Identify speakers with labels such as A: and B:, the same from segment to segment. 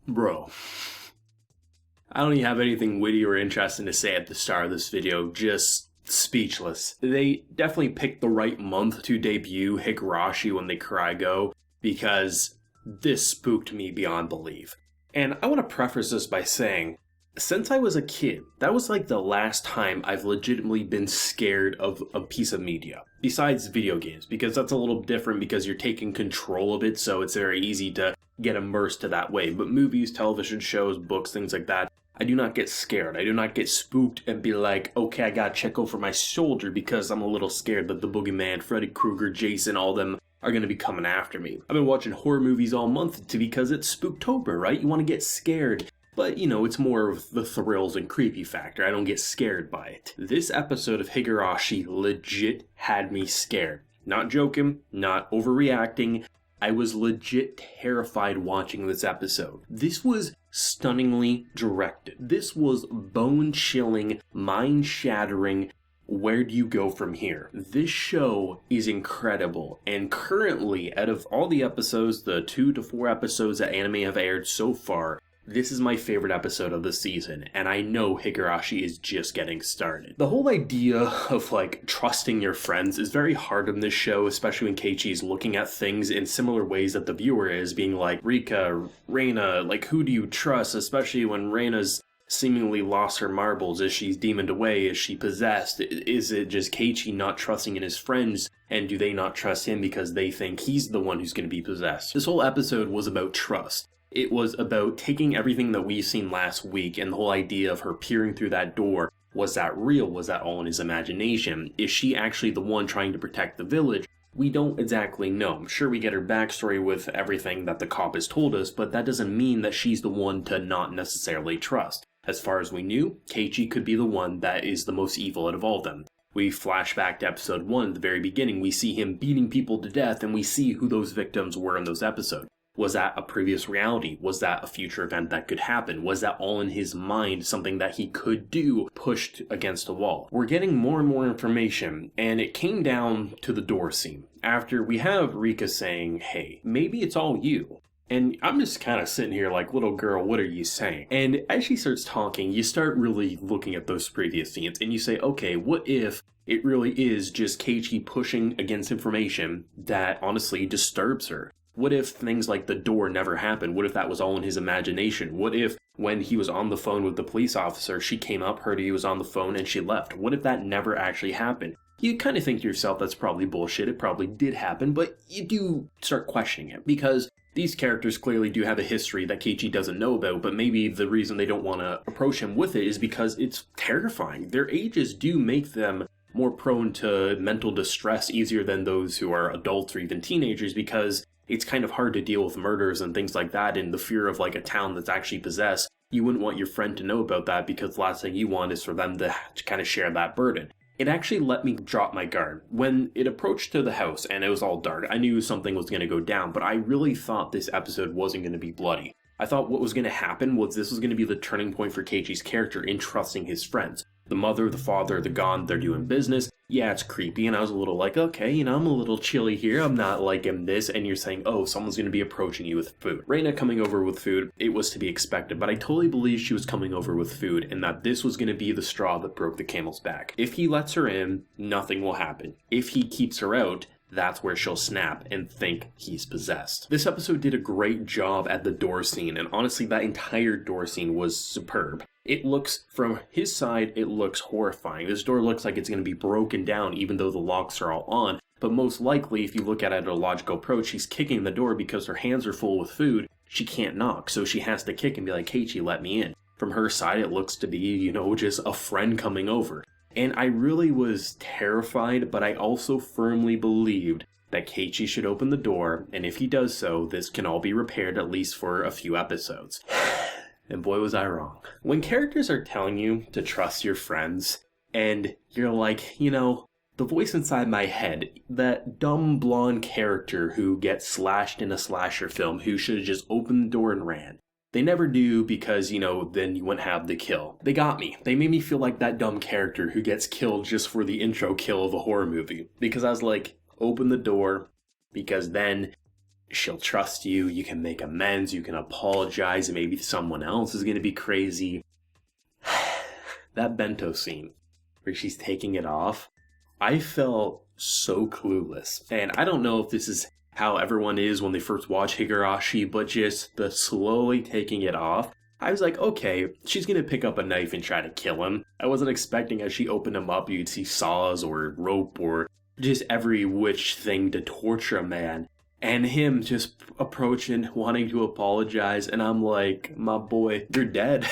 A: Bro, I don't even have anything witty or interesting to say at the start of this video, just speechless. They definitely picked the right month to debut Higurashi when they cry go, because this spooked me beyond belief. And I want to preface this by saying, since I was a kid, that was like the last time I've legitimately been scared of a piece of media. Besides video games, because that's a little different because you're taking control of it, so it's very easy to get immersed to that way. But movies, television shows, books, things like that, I do not get scared. I do not get spooked and be like, okay, I gotta check over my shoulder because I'm a little scared that the boogeyman, Freddy Krueger, Jason, all them are going to be coming after me. I've been watching horror movies all month because it's Spooktober, right? You want to get scared. But, it's more of the thrills and creepy factor. I don't get scared by it. This episode of Higurashi legit had me scared. Not joking, not overreacting. I was legit terrified watching this episode. This was stunningly directed. This was bone-chilling, mind-shattering. Where do you go from here? This show is incredible, and currently, out of all the episodes, the 2 to 4 episodes that anime have aired so far, this is my favorite episode of the season, and I know Higurashi is just getting started. The whole idea of, trusting your friends is very hard in this show, especially when Keiichi is looking at things in similar ways that the viewer is, being like, Rika, Reina, who do you trust? Especially when Reina's seemingly lost her marbles. Is she demoned away? Is she possessed? Is it just Keiichi not trusting in his friends? And do they not trust him because they think he's the one who's going to be possessed? This whole episode was about trust. It was about taking everything that we've seen last week and the whole idea of her peering through that door. Was that real? Was that all in his imagination? Is she actually the one trying to protect the village? We don't exactly know. I'm sure we get her backstory with everything that the cop has told us, but that doesn't mean that she's the one to not necessarily trust. As far as we knew, Keiichi could be the one that is the most evil out of all of them. We flash back to episode 1 at the very beginning. We see him beating people to death, and we see who those victims were in those episodes. Was that a previous reality? Was that a future event that could happen? Was that all in his mind, something that he could do, pushed against a wall? We're getting more and more information, and it came down to the door scene. After we have Rika saying, hey, maybe it's all you. And I'm just kind of sitting here like, little girl, what are you saying? And as she starts talking, you start really looking at those previous scenes, and you say, okay, what if it really is just Keiichi pushing against information that honestly disturbs her? What if things like the door never happened? What if that was all in his imagination? What if when he was on the phone with the police officer, she came up, heard he was on the phone, and she left? What if that never actually happened? You kind of think to yourself, that's probably bullshit. It probably did happen, but you do start questioning it because these characters clearly do have a history that Keiichi doesn't know about, but maybe the reason they don't want to approach him with it is because it's terrifying. Their ages do make them more prone to mental distress easier than those who are adults or even teenagers, because it's kind of hard to deal with murders and things like that and the fear of a town that's actually possessed. You wouldn't want your friend to know about that because the last thing you want is for them to kind of share that burden. It actually let me drop my guard. When it approached to the house and it was all dark, I knew something was going to go down, but I really thought this episode wasn't going to be bloody. I thought what was going to happen was this was going to be the turning point for Keiichi's character in trusting his friends. The mother, the father, the gone, they're doing business. Yeah, it's creepy, and I was a little like, okay, I'm a little chilly here, I'm not liking this, and you're saying, oh, someone's going to be approaching you with food. Reina coming over with food, it was to be expected, but I totally believed she was coming over with food, and that this was going to be the straw that broke the camel's back. If he lets her in, nothing will happen. If he keeps her out, that's where she'll snap and think he's possessed. This episode did a great job at the door scene, and honestly, that entire door scene was superb. It looks, from his side, it looks horrifying. This door looks like it's going to be broken down even though the locks are all on. But most likely, if you look at it at a logical approach, she's kicking the door because her hands are full with food. She can't knock, so she has to kick and be like, Keiichi, let me in. From her side, it looks to be, just a friend coming over. And I really was terrified, but I also firmly believed that Keiichi should open the door, and if he does so, this can all be repaired at least for a few episodes. And boy, was I wrong. When characters are telling you to trust your friends, and you're like, the voice inside my head, that dumb blonde character who gets slashed in a slasher film who should have just opened the door and ran. They never do because, then you wouldn't have the kill. They got me. They made me feel like that dumb character who gets killed just for the intro kill of a horror movie. Because I was like, open the door, because then she'll trust you, you can make amends, you can apologize, and maybe someone else is going to be crazy. That bento scene where she's taking it off, I felt so clueless. And I don't know if this is how everyone is when they first watch Higurashi, but just the slowly taking it off, I was like, okay, she's going to pick up a knife and try to kill him. I wasn't expecting as she opened him up, you'd see saws or rope or just every which thing to torture a man. And him just approaching, wanting to apologize, and I'm like, my boy, you're dead.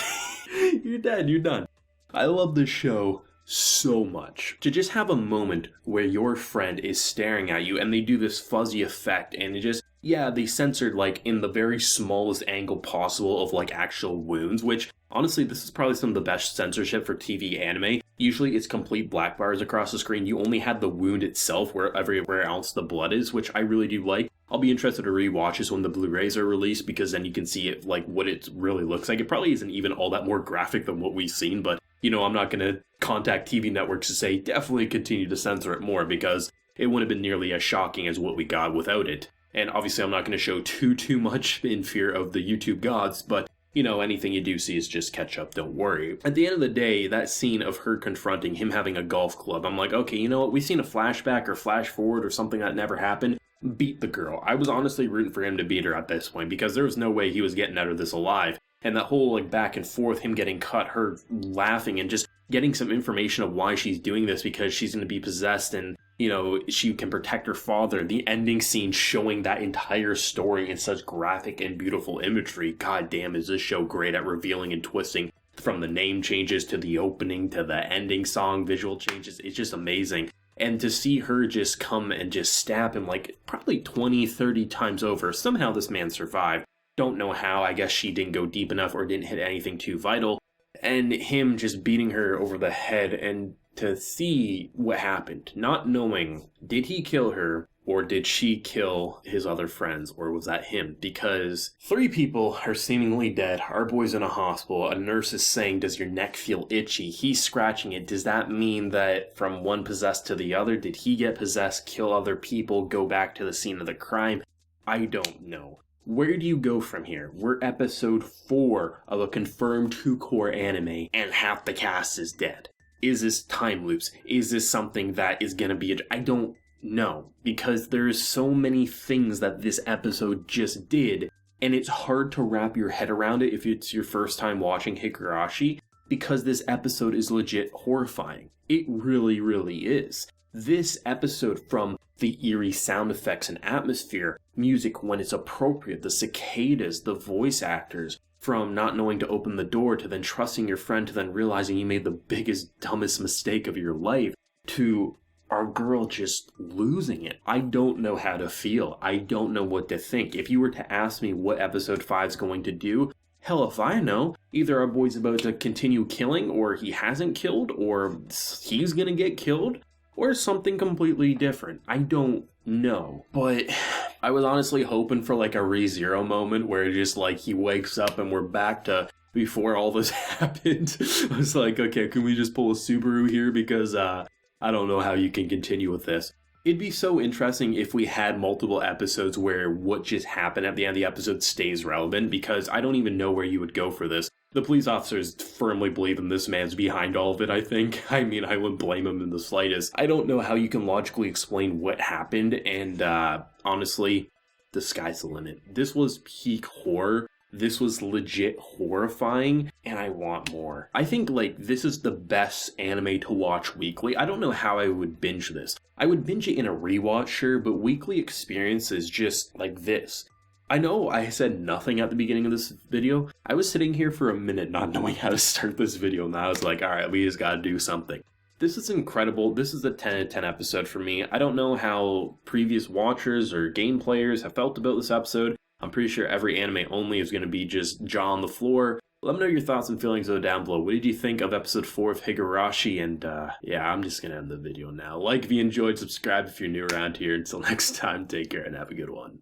A: You're dead, you're done. I love this show so much. To just have a moment where your friend is staring at you and they do this fuzzy effect and it just, yeah, they censored like in the very smallest angle possible of like actual wounds, which honestly, this is probably some of the best censorship for TV anime. Usually it's complete black bars across the screen. You only have the wound itself where everywhere else the blood is, which I really do like. I'll be interested to rewatch this when the Blu-rays are released because then you can see it like what it really looks like. It probably isn't even all that more graphic than what we've seen, but you know, I'm not going to contact TV networks to say definitely continue to censor it more because it wouldn't have been nearly as shocking as what we got without it. And obviously I'm not going to show too much in fear of the YouTube gods, but you know, anything you do see is just catch up, don't worry. At the end of the day, that scene of her confronting him having a golf club, I'm like, okay, you know what, we've seen a flashback or flash forward or something that never happened. Beat the girl. I was honestly rooting for him to beat her at this point because there was no way he was getting out of this alive. And that whole like back and forth, him getting cut, her laughing, and just getting some information of why she's doing this because she's going to be possessed and, you know, she can protect her father. The ending scene showing that entire story in such graphic and beautiful imagery. God damn, is this show great at revealing and twisting from the name changes to the opening to the ending song visual changes. It's just amazing. And to see her just come and just stab him like probably 20, 30 times over. Somehow this man survived. Don't know how. I guess she didn't go deep enough or didn't hit anything too vital. And him just beating her over the head and to see what happened. Not knowing, did he kill her or did she kill his other friends or was that him? Because 3 people are seemingly dead. Our boy's in a hospital. A nurse is saying, does your neck feel itchy? He's scratching it. Does that mean that from one possessed to the other, did he get possessed, kill other people, go back to the scene of the crime? I don't know. Where do you go from here? We're episode 4 of a confirmed 2-core anime, and half the cast is dead. Is this time loops? Is this something that is gonna be I don't know, because there's so many things that this episode just did, and it's hard to wrap your head around it if it's your first time watching Higurashi, because this episode is legit horrifying. It really, really is. This episode, from the eerie sound effects and atmosphere, music when it's appropriate, the cicadas, the voice actors, from not knowing to open the door to then trusting your friend to then realizing you made the biggest, dumbest mistake of your life, to our girl just losing it. I don't know how to feel. I don't know what to think. If you were to ask me what episode 5 is going to do, hell if I know. Either our boy's about to continue killing, or he hasn't killed, or he's gonna get killed, or something completely different. I don't know. But I was honestly hoping for like a ReZero moment where just like he wakes up and we're back to before all this happened. I was like, okay, can we just pull a Subaru here? Because I don't know how you can continue with this. It'd be so interesting if we had multiple episodes where what just happened at the end of the episode stays relevant, because I don't even know where you would go for this. The police officers firmly believe in this man's behind all of it, I think. I mean, I wouldn't blame him in the slightest. I don't know how you can logically explain what happened, and honestly, the sky's the limit. This was peak horror. This was legit horrifying, and I want more. I think, like, this is the best anime to watch weekly. I don't know how I would binge this. I would binge it in a rewatch, sure, but weekly experiences just like this. I know I said nothing at the beginning of this video. I was sitting here for a minute not knowing how to start this video, and I was like, alright, we just gotta do something. This is incredible. This is a 10 out of 10 episode for me. I don't know how previous watchers or game players have felt about this episode. I'm pretty sure every anime only is going to be just jaw on the floor. Let me know your thoughts and feelings down below. What did you think of episode 4 of Higurashi? And yeah, I'm just going to end the video now. Like if you enjoyed, subscribe if you're new around here. Until next time, take care and have a good one.